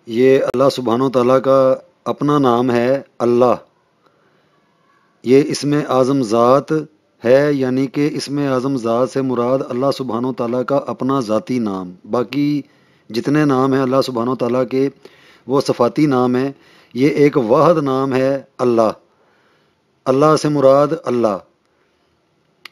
یہ اللہ سبحانہ و تعالیٰ کا اپنا نام ہے اللہ۔ یہ اسم اعظم ذات ہے، یعنی کہ اسم اعظم ذات سے مراد اللہ سبحانہ و تعالیٰ کا اپنا ذاتی نام۔ باقی جتنے نام ہیں اللہ سبحانہ و تعالیٰ کے وہ صفاتی نام ہیں۔ یہ ایک واحد نام ہے اللہ۔ اللہ سے مراد اللہ،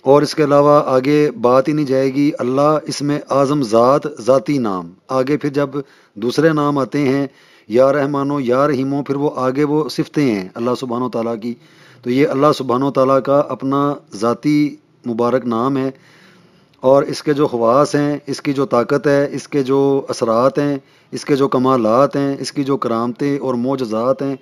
اور اس کے علاوہ آگے بات ہی نہیں جائے گی۔ اللہ اسم اعظم ذات، ذاتی نام۔ آگے پھر جب دوسرے نام آتے ہیں یا رحمانو یا رحیمو، پھر وہ آگے وہ صفتیں ہیں اللہ سبحانہ و تعالیٰ کی۔ تو یہ اللہ سبحانہ و تعالیٰ کا اپنا ذاتی مبارک نام ہے، اور اس کے جو خواص ہیں، اس کی جو طاقت ہے، اس کے جو اثرات ہیں، اس کے جو کمالات ہیں، اس کی جو کرامتیں اور معجزات ہیں،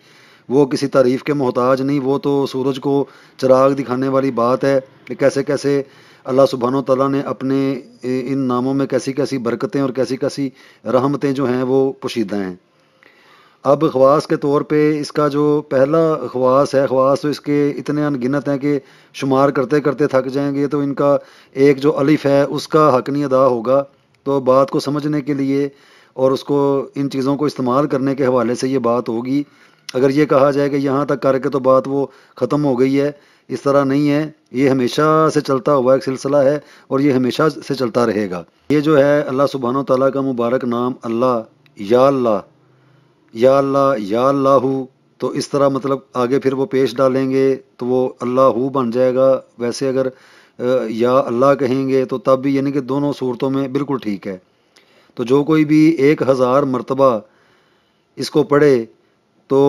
وہ کسی تعریف کے محتاج نہیں۔ وہ تو سورج کو چراغ دکھانے والی بات ہے کہ کیسے کیسے اللہ سبحانہ و تعالیٰ نے اپنے ان ناموں میں کیسی کیسی برکتیں اور کیسی کیسی رحمتیں جو ہیں وہ پوشیدہ ہیں۔ اب خواص کے طور پہ اس کا جو پہلا خواص ہے، خواص تو اس کے اتنے ان گنت ہیں کہ شمار کرتے کرتے تھک جائیں گے، تو ان کا ایک جو الف ہے اس کا حق نہیں ادا ہوگا۔ تو بات کو سمجھنے کے لیے اور اس کو ان چیزوں کو استعمال کرنے کے حوالے سے یہ بات ہوگی۔ اگر یہ کہا جائے کہ یہاں تک کر کے تو بات وہ ختم ہو گئی ہے، اس طرح نہیں ہے۔ یہ ہمیشہ سے چلتا ہوا ایک سلسلہ ہے، اور یہ ہمیشہ سے چلتا رہے گا۔ یہ جو ہے اللہ سبحانہ و تعالیٰ کا مبارک نام اللہ، یا اللہ، یا اللہ، یا اللہ، تو اس طرح مطلب آگے پھر وہ پیش ڈالیں گے تو وہ اللہ بن جائے گا۔ ویسے اگر یا اللہ کہیں گے تو تب بھی، یعنی کہ دونوں صورتوں میں بالکل ٹھیک ہے۔ تو جو کوئی بھی 1000 مرتبہ اس کو پڑھے تو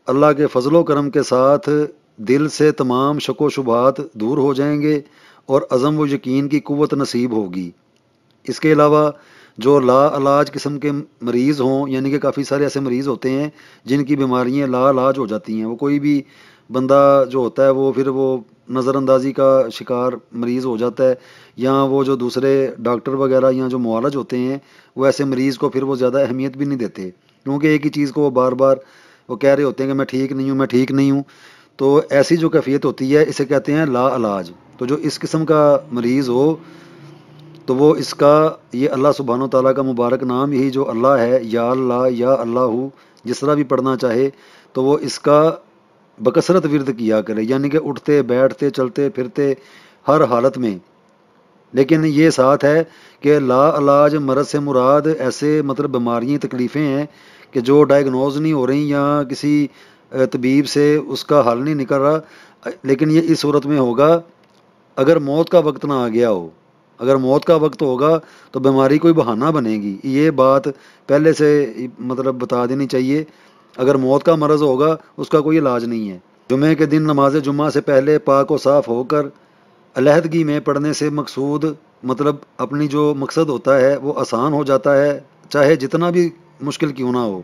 اللہ کے فضل و کرم کے ساتھ دل سے تمام شک و شبہات دور ہو جائیں گے، اور عزم و یقین کی قوت نصیب ہوگی۔ اس کے علاوہ جو لا علاج قسم کے مریض ہوں، یعنی کہ کافی سارے ایسے مریض ہوتے ہیں جن کی بیماریاں لا علاج ہو جاتی ہیں، وہ کوئی بھی بندہ جو ہوتا ہے وہ پھر وہ نظر اندازی کا شکار مریض ہو جاتا ہے، یا وہ جو دوسرے ڈاکٹر وغیرہ یا جو معالج ہوتے ہیں وہ ایسے مریض کو پھر وہ زیادہ اہمیت بھی نہیں دیتے، کیونکہ ایک ہی چیز کو وہ بار بار وہ کہہ رہے ہوتے ہیں کہ میں ٹھیک نہیں ہوں، میں ٹھیک نہیں ہوں۔ تو ایسی جو کیفیت ہوتی ہے اسے کہتے ہیں لا علاج۔ تو جو اس قسم کا مریض ہو تو وہ اس کا یہ اللہ سبحانہ و تعالیٰ کا مبارک نام، یہی جو اللہ ہے، یا اللہ، یا اللہ، جس طرح بھی پڑھنا چاہے تو وہ اس کا بکثرت ورد کیا کرے، یعنی کہ اٹھتے بیٹھتے چلتے پھرتے ہر حالت میں۔ لیکن یہ ساتھ ہے کہ لا علاج مرض سے مراد ایسے مطلب بیماریاں تکلیفیں ہیں کہ جو ڈائگنوز نہیں ہو رہی یا کسی طبیب سے اس کا حل نہیں نکل رہا، لیکن یہ اس صورت میں ہوگا اگر موت کا وقت نہ آ گیا ہو۔ اگر موت کا وقت ہوگا تو بیماری کوئی بہانہ بنے گی، یہ بات پہلے سے مطلب بتا دینی چاہیے۔ اگر موت کا مرض ہوگا اس کا کوئی علاج نہیں ہے۔ جمعے کے دن نماز جمعہ سے پہلے پاک و صاف ہو کر علیحدگی میں پڑھنے سے مقصود مطلب اپنی جو مقصد ہوتا ہے وہ آسان ہو جاتا ہے، چاہے جتنا بھی مشکل کیوں نہ ہو۔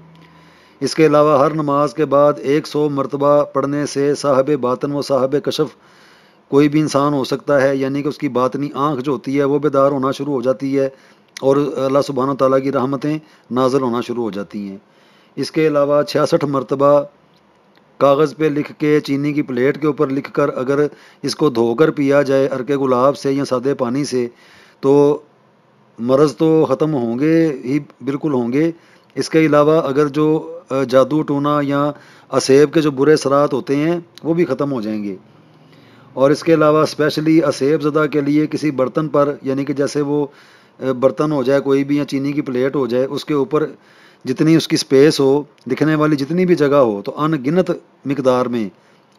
اس کے علاوہ ہر نماز کے بعد 100 مرتبہ پڑھنے سے صاحب باطن و صاحب کشف کوئی بھی انسان ہو سکتا ہے، یعنی کہ اس کی باطنی آنکھ جو ہوتی ہے وہ بیدار ہونا شروع ہو جاتی ہے، اور اللہ سبحانہ و تعالیٰ کی رحمتیں نازل ہونا شروع ہو جاتی ہیں۔ اس کے علاوہ 66 مرتبہ کاغذ پہ لکھ کے چینی کی پلیٹ کے اوپر لکھ کر اگر اس کو دھو کر پیا جائے عرق گلاب سے یا سادے پانی سے تو مرض تو ختم ہوں گے ہی، بالکل ہوں گے۔ اس کے علاوہ اگر جو جادو ٹونا یا اسیب کے جو برے اثرات ہوتے ہیں وہ بھی ختم ہو جائیں گے۔ اور اس کے علاوہ اسپیشلی اسیب زدہ کے لیے کسی برتن پر، یعنی کہ جیسے وہ برتن ہو جائے کوئی بھی یا چینی کی پلیٹ ہو جائے، اس کے اوپر جتنی اس کی سپیس ہو، دکھنے والی جتنی بھی جگہ ہو، تو ان گنت مقدار میں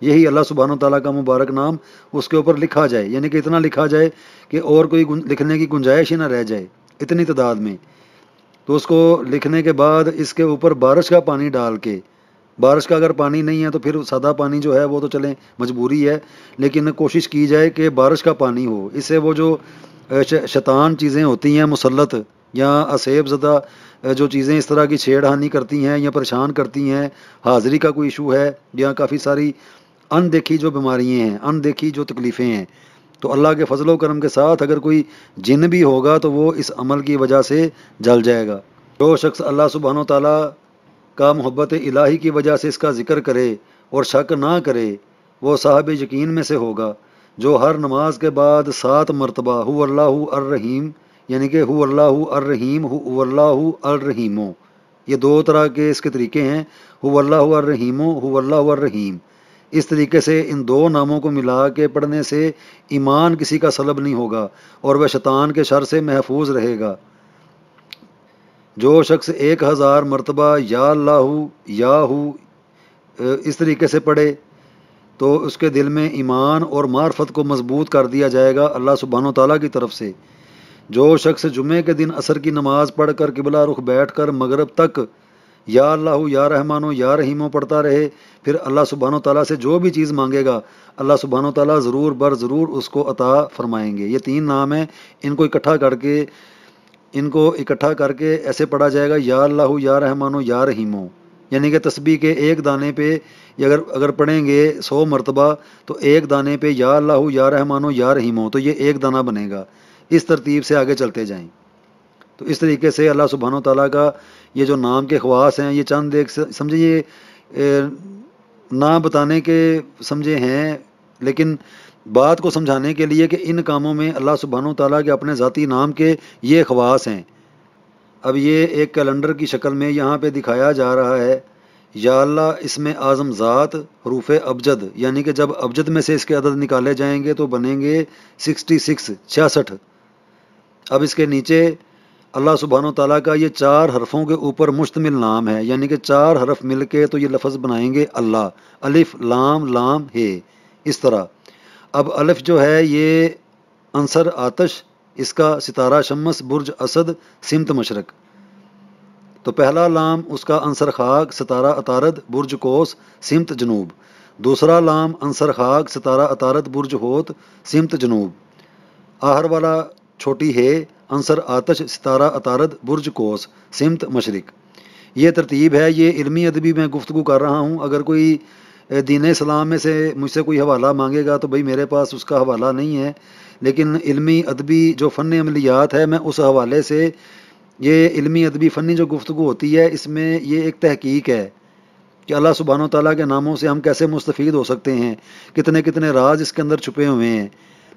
یہی اللہ سبحانہ و تعالیٰ کا مبارک نام اس کے اوپر لکھا جائے، یعنی کہ اتنا لکھا جائے کہ اور کوئی لکھنے کی گنجائش ہی نہ رہ جائے، اتنی تعداد میں۔ تو اس کو لکھنے کے بعد اس کے اوپر بارش کا پانی ڈال کے، بارش کا اگر پانی نہیں ہے تو پھر سادہ پانی جو ہے وہ تو چلیں مجبوری ہے، لیکن کوشش کی جائے کہ بارش کا پانی ہو۔ اس سے وہ جو شیطان چیزیں ہوتی ہیں مسلط، یا اسیب زدہ جو چیزیں اس طرح کی چھیڑ ہانی کرتی ہیں یا پریشان کرتی ہیں، حاضری کا کوئی ایشو ہے یا کافی ساری اندیکھی جو بیماریاں ہیں، اندیکھی جو تکلیفیں ہیں، تو اللہ کے فضل و کرم کے ساتھ اگر کوئی جن بھی ہوگا تو وہ اس عمل کی وجہ سے جل جائے گا۔ جو شخص اللہ سبحانہ و تعالیٰ کا محبت الہی کی وجہ سے اس کا ذکر کرے اور شک نہ کرے وہ صاحب یقین میں سے ہوگا، جو ہر نماز کے بعد 7 مرتبہ ہو اللہ الرحیم، یعنی کہ ہو اللہ الرحیم، ہو اللہ الرحیم یہ دو طرح کے اس کے طریقے ہیں، هو اللہ الرحیم هو اللہ الرحیم۔ اس طریقے سے ان دو ناموں کو ملا کے پڑھنے سے ایمان کسی کا سلب نہیں ہوگا اور وہ شیطان کے شر سے محفوظ رہے گا۔ جو شخص 1000 مرتبہ یا اللہ یا ہو اس طریقے سے پڑھے تو اس کے دل میں ایمان اور معرفت کو مضبوط کر دیا جائے گا اللہ سبحانہ و تعالیٰ کی طرف سے۔ جو شخص جمعے کے دن عصر کی نماز پڑھ کر قبلہ رخ بیٹھ کر مغرب تک یا اللہ یا رحمانو یا رحیمو پڑھتا رہے، پھر اللہ سبحانہ و تعالیٰ سے جو بھی چیز مانگے گا اللہ سبحانہ و تعالیٰ ضرور بر ضرور اس کو عطا فرمائیں گے۔ یہ 3 نام ہیں، ان کو اکٹھا کر کے ایسے پڑھا جائے گا، یا اللہ یا رحمانو یا رحیمو، یعنی کہ تسبیح کے ایک دانے پہ اگر پڑھیں گے 100 مرتبہ تو ایک دانے پہ یا اللہ یا رحمانو یا رحیمو، تو یہ ایک دانہ بنے گا۔ اس ترتیب سے آگے چلتے جائیں۔ تو اس طریقے سے اللہ سبحانہ و تعالیٰ کا یہ جو نام کے خواص ہیں، یہ چند ایک سمجھے یہ نہ بتانے کے سمجھے ہیں، لیکن بات کو سمجھانے کے لیے کہ ان کاموں میں اللہ سبحانہ و تعالیٰ کے اپنے ذاتی نام کے یہ خواص ہیں۔ اب یہ ایک کیلنڈر کی شکل میں یہاں پہ دکھایا جا رہا ہے، یا اللہ اسم اعظم ذات حروف ابجد، یعنی کہ جب ابجد میں سے اس کے عدد نکالے جائیں گے تو بنیں گے 66۔ اب اس کے نیچے اللہ سبحانہ و تعالیٰ کا یہ 4 حرفوں کے اوپر مشتمل نام ہے، یعنی کہ 4 حرف مل کے تو یہ لفظ بنائیں گے اللہ، الف لام لام ہے، اس طرح۔ اب الف جو ہے یہ عنصر آتش، اس کا ستارہ شمس، برج اسد، سمت مشرق۔ تو پہلا لام اس کا عنصر خاک، ستارہ عطارد، برج کوس، سمت جنوب۔ دوسرا لام عنصر خاک، ستارہ عطارد، برج ہوت، سمت جنوب۔ آخر والا چھوٹی ہے عنصر آتش، ستارہ عطارد، برج کوس، سمت مشرق۔ یہ ترتیب ہے، یہ علمی ادبی میں گفتگو کر رہا ہوں۔ اگر کوئی دین اسلام میں سے مجھ سے کوئی حوالہ مانگے گا تو بھئی میرے پاس اس کا حوالہ نہیں ہے، لیکن علمی ادبی جو فن عملیات ہے میں اس حوالے سے، یہ علمی ادبی فنی جو گفتگو ہوتی ہے اس میں یہ ایک تحقیق ہے کہ اللہ سبحانہ و تعالیٰ کے ناموں سے ہم کیسے مستفید ہو سکتے ہیں، کتنے کتنے راز اس کے اندر چھپے ہوئے ہیں۔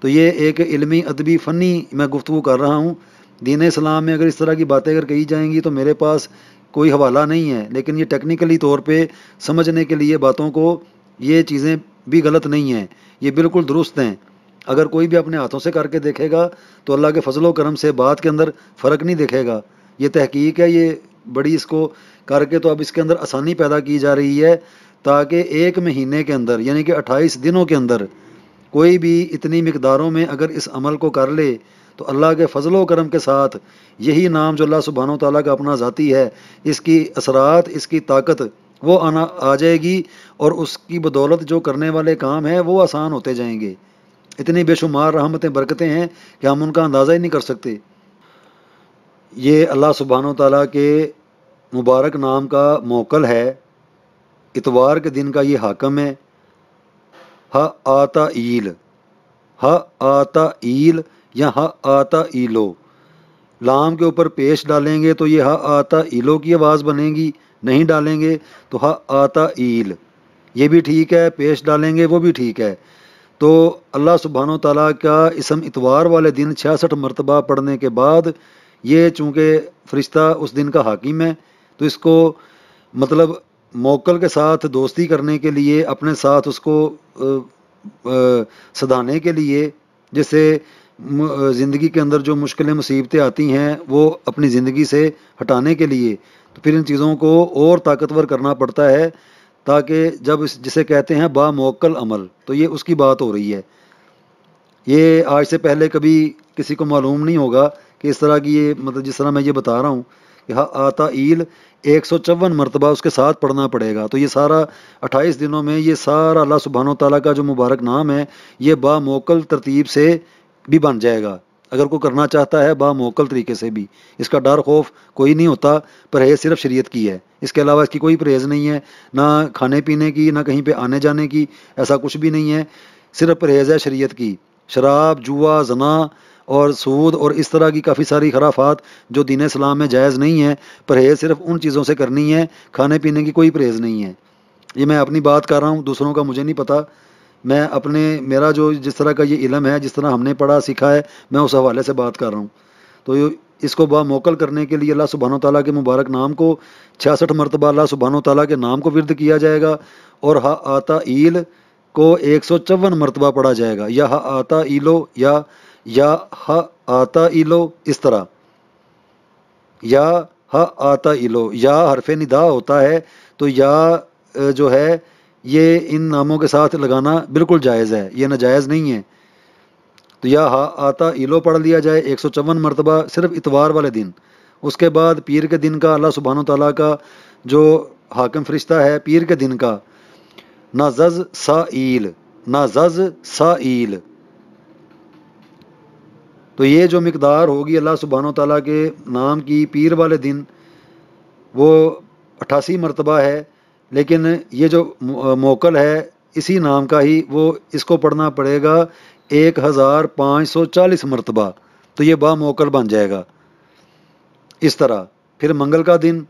تو یہ ایک علمی ادبی فنی میں گفتگو کر رہا ہوں۔ دین اسلام میں اگر اس طرح کی باتیں اگر کہی جائیں گی تو میرے پاس کوئی حوالہ نہیں ہے، لیکن یہ ٹیکنیکلی طور پہ سمجھنے کے لیے باتوں کو، یہ چیزیں بھی غلط نہیں ہیں، یہ بالکل درست ہیں۔ اگر کوئی بھی اپنے ہاتھوں سے کر کے دیکھے گا تو اللہ کے فضل و کرم سے بات کے اندر فرق نہیں دیکھے گا۔ یہ تحقیق ہے، یہ بڑی اس کو کر کے تو اب اس کے اندر آسانی پیدا کی جا رہی ہے تاکہ 1 مہینے کے اندر یعنی کہ 28 دنوں کے اندر کوئی بھی اتنی مقداروں میں اگر اس عمل کو کر لے تو اللہ کے فضل و کرم کے ساتھ یہی نام جو اللہ سبحانہ و تعالیٰ کا اپنا ذاتی ہے، اس کی اثرات، اس کی طاقت وہ آ جائے گی، اور اس کی بدولت جو کرنے والے کام ہیں وہ آسان ہوتے جائیں گے۔ اتنی بے شمار رحمتیں برکتیں ہیں کہ ہم ان کا اندازہ ہی نہیں کر سکتے۔ یہ اللہ سبحانہ و تعالیٰ کے مبارک نام کا موکل ہے، اتوار کے دن کا یہ حاکم ہے۔ ہا آتا ایل، ہا آتا ایل یا ہا آتا ایلو، لام کے اوپر پیش ڈالیں گے تو یہ ہا آتا ایلو کی آواز بنے گی، نہیں ڈالیں گے تو ہا آتا ایل، یہ بھی ٹھیک ہے، پیش ڈالیں گے وہ بھی ٹھیک ہے۔ تو اللہ سبحانہ و تعالیٰ کا اسم اتوار والے دن 66 مرتبہ پڑھنے کے بعد، یہ چونکہ فرشتہ اس دن کا حاکم ہے تو اس کو مطلب موکل کے ساتھ دوستی کرنے کے لیے، اپنے ساتھ اس کو صدانے کے لیے، جس سے زندگی کے اندر جو مشکلیں مصیبتیں آتی ہیں وہ اپنی زندگی سے ہٹانے کے لیے، تو پھر ان چیزوں کو اور طاقتور کرنا پڑتا ہے تاکہ جب جسے کہتے ہیں با موکل عمل، تو یہ اس کی بات ہو رہی ہے۔ یہ آج سے پہلے کبھی کسی کو معلوم نہیں ہوگا کہ اس طرح کی یہ مطلب جس طرح میں یہ بتا رہا ہوں کہ ہا آتا ایل 154 مرتبہ اس کے ساتھ پڑھنا پڑے گا، تو یہ سارا 28 دنوں میں یہ سارا اللہ سبحانہ و تعالیٰ کا جو مبارک نام ہے یہ با موکل ترتیب سے بھی بن جائے گا، اگر کوئی کرنا چاہتا ہے با موکل طریقے سے بھی۔ اس کا ڈر خوف کوئی نہیں ہوتا، پرہیز صرف شریعت کی ہے، اس کے علاوہ اس کی کوئی پرہیز نہیں ہے، نہ کھانے پینے کی، نہ کہیں پہ آنے جانے کی، ایسا کچھ بھی نہیں ہے، صرف پرہیز ہے شریعت کی۔ شراب، جوا، زنا اور سود اور اس طرح کی کافی ساری خرافات جو دین اسلام میں جائز نہیں ہے، پرہیز صرف ان چیزوں سے کرنی ہے، کھانے پینے کی کوئی پرہیز نہیں ہے۔ یہ میں اپنی بات کر رہا ہوں، دوسروں کا مجھے نہیں پتہ، میں میرا جو جس طرح کا یہ علم ہے، جس طرح ہم نے پڑھا سیکھا ہے، میں اس حوالے سے بات کر رہا ہوں۔ تو اس کو باموکل کرنے کے لیے اللہ سبحانہ و تعالیٰ کے مبارک نام کو 66 مرتبہ اللہ سبحانہ و تعالیٰ کے نام کو ورد کیا جائے گا، اور ہا آتا ایل کو 154 مرتبہ پڑھا جائے گا، یا ہا آتا ایلو یا ہا آتا ایلو، اس طرح یا ہا آتا ایلو، یا حرف ندا ہوتا ہے، تو یا جو ہے یہ ان ناموں کے ساتھ لگانا بالکل جائز ہے، یہ ناجائز نہیں ہے۔ تو یا ہا آتا ایلو پڑھ لیا جائے 154 مرتبہ صرف اتوار والے دن۔ اس کے بعد پیر کے دن کا اللہ سبحانہ و تعالیٰ کا جو حاکم فرشتہ ہے پیر کے دن کا، نازز سائیل، نازز سائیل، تو یہ جو مقدار ہوگی اللہ سبحانہ و تعالیٰ کے نام کی پیر والے دن وہ 88 مرتبہ ہے، لیکن یہ جو موکل ہے اسی نام کا ہی، وہ اس کو پڑھنا پڑے گا 1540 مرتبہ، تو یہ با موکل بن جائے گا۔ اس طرح پھر منگل کا دن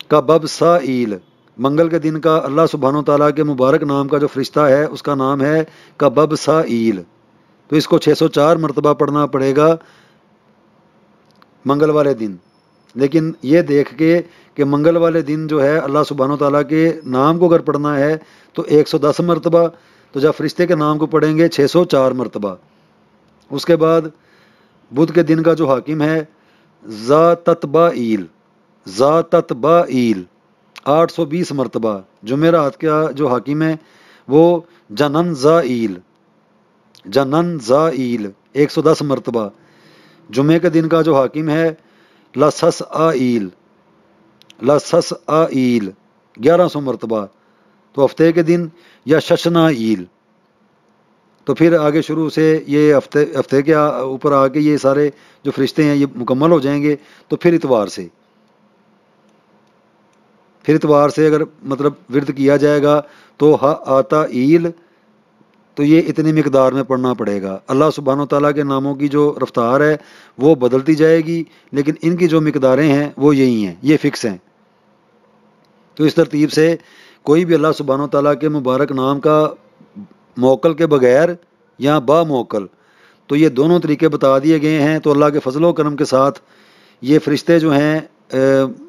کا بب سائیل، منگل کے دن کا اللہ سبحانہ و تعالیٰ کے مبارک نام کا جو فرشتہ ہے اس کا نام ہے کبب سائیل، تو اس کو 604 مرتبہ پڑھنا پڑے گا منگل والے دن۔ لیکن یہ دیکھ کے کہ منگل والے دن جو ہے اللہ سبحانہ و تعالیٰ کے نام کو اگر پڑھنا ہے تو 110 مرتبہ، تو جب فرشتے کے نام کو پڑھیں گے 604 مرتبہ۔ اس کے بعد بدھ کے دن کا جو حاکم ہے ذا تتبائیل، ذا تتبائیل 820 مرتبہ۔ جمعرات کا جو حاکم ہے وہ جنن زائیل، جنن زائیل 110 مرتبہ۔ جمعے کے دن کا جو حاکم ہے لسس آئیل، لسس آئیل 1100 مرتبہ۔ تو ہفتے کے دن یا ششنائیل، تو پھر آگے شروع سے یہ ہفتے کے اوپر آ کے یہ سارے جو فرشتے ہیں یہ مکمل ہو جائیں گے۔ تو پھر اتوار سے اگر مطلب ورد کیا جائے گا تو ہا آتا ایل، تو یہ اتنی مقدار میں پڑھنا پڑے گا۔ اللہ سبحانہ و تعالیٰ کے ناموں کی جو رفتار ہے وہ بدلتی جائے گی، لیکن ان کی جو مقداریں ہیں وہ یہی ہیں، یہ فکس ہیں۔ تو اس ترتیب سے کوئی بھی اللہ سبحانہ و تعالیٰ کے مبارک نام کا موکل کے بغیر یا با موکل، تو یہ دونوں طریقے بتا دیے گئے ہیں۔ تو اللہ کے فضل و کرم کے ساتھ یہ فرشتے جو ہیں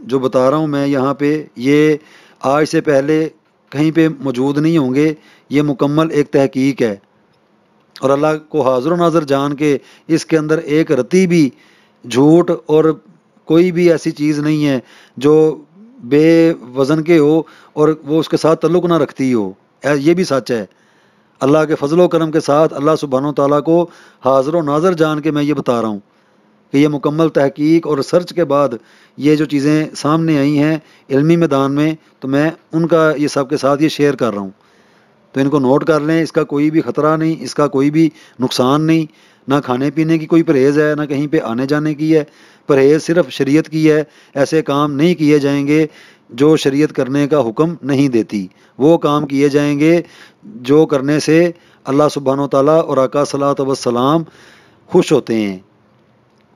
جو بتا رہا ہوں میں یہاں پہ، یہ آج سے پہلے کہیں پہ موجود نہیں ہوں گے، یہ مکمل ایک تحقیق ہے، اور اللہ کو حاضر و ناظر جان کے اس کے اندر ایک رتی بھی جھوٹ اور کوئی بھی ایسی چیز نہیں ہے جو بے وزن کے ہو اور وہ اس کے ساتھ تعلق نہ رکھتی ہو، یہ بھی سچ ہے۔ اللہ کے فضل و کرم کے ساتھ اللہ سبحانہ و تعالیٰ کو حاضر و ناظر جان کے میں یہ بتا رہا ہوں کہ یہ مکمل تحقیق اور ریسرچ کے بعد یہ جو چیزیں سامنے آئی ہیں علمی میدان میں، تو میں ان کا یہ سب کے ساتھ یہ شیئر کر رہا ہوں۔ تو ان کو نوٹ کر لیں، اس کا کوئی بھی خطرہ نہیں، اس کا کوئی بھی نقصان نہیں، نہ کھانے پینے کی کوئی پرہیز ہے، نہ کہیں پہ آنے جانے کی ہے۔ پرہیز صرف شریعت کی ہے، ایسے کام نہیں کیے جائیں گے جو شریعت کرنے کا حکم نہیں دیتی، وہ کام کیے جائیں گے جو کرنے سے اللہ سبحانہ و تعالیٰ اور آقا صلی اللہ علیہ وسلم خوش ہوتے ہیں۔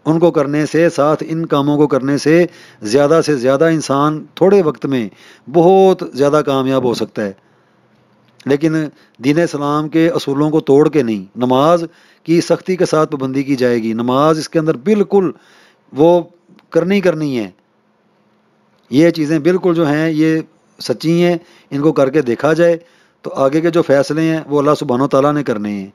ان کو کرنے سے، ساتھ ان کاموں کو کرنے سے سے زیادہ انسان تھوڑے وقت میں بہت زیادہ کامیاب ہو سکتا ہے، لیکن دین اسلام کے اصولوں کو توڑ کے نہیں۔ نماز کی سختی کے ساتھ پابندی کی جائے گی، نماز اس کے اندر بالکل وہ کرنی ہے، یہ چیزیں بالکل جو ہیں یہ سچی ہیں، ان کو کر کے دیکھا جائے تو آگے کے جو فیصلے ہیں وہ اللہ سبحانہ و تعالیٰ نے کرنے ہیں۔